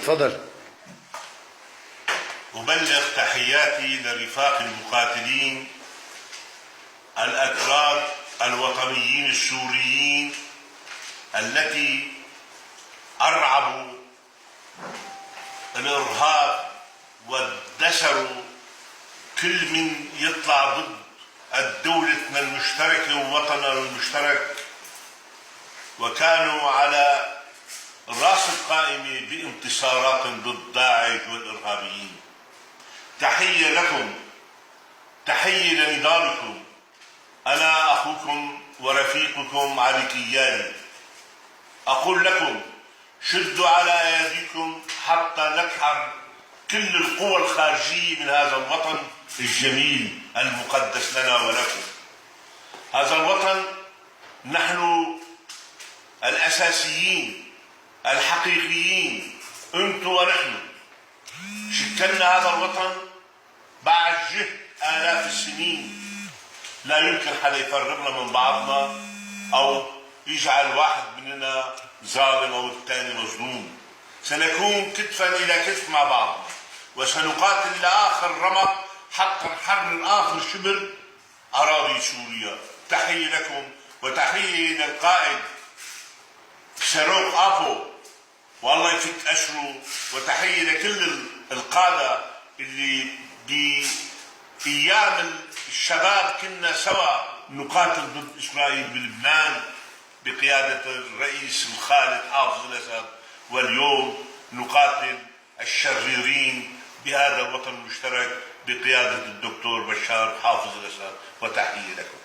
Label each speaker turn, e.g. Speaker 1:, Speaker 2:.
Speaker 1: تفضل.
Speaker 2: أبلغ تحياتي لرفاق المقاتلين الأكراد الوطنيين السوريين التي أرعبوا الإرهاب ودسروا كل من يطلع ضد دولتنا المشتركة ووطننا المشترك، وكانوا على رأس القائمة بانتصارات ضد داعش والإرهابيين. تحية لكم، تحية لنضالكم. أنا أخوكم ورفيقكم علي كياني. أقول لكم شدوا على أيديكم حتى ندحر كل القوى الخارجية من هذا الوطن الجميل المقدس لنا ولكم. هذا الوطن نحن الأساسيين الحقيقيين، أنتم ونحن شكلنا هذا الوطن بعد جهد آلاف السنين. لا يمكن حدا يفرقنا من بعضنا أو يجعل واحد مننا ظالم أو الثاني مظلوم. سنكون كتفا إلى كتف مع بعض، وسنقاتل لآخر رمق حتى نحرر آخر شبر أراضي سوريا. تحية لكم وتحية للقائد ساروق آفو والله يفك أشره، وتحية لكل القادة اللي بأيام الشباب كنا سوا نقاتل ضد إسرائيل بلبنان بقيادة الرئيس الخالد حافظ الأسد، واليوم نقاتل الشريرين بهذا الوطن المشترك بقيادة الدكتور بشار حافظ الأسد. وتحية لكم.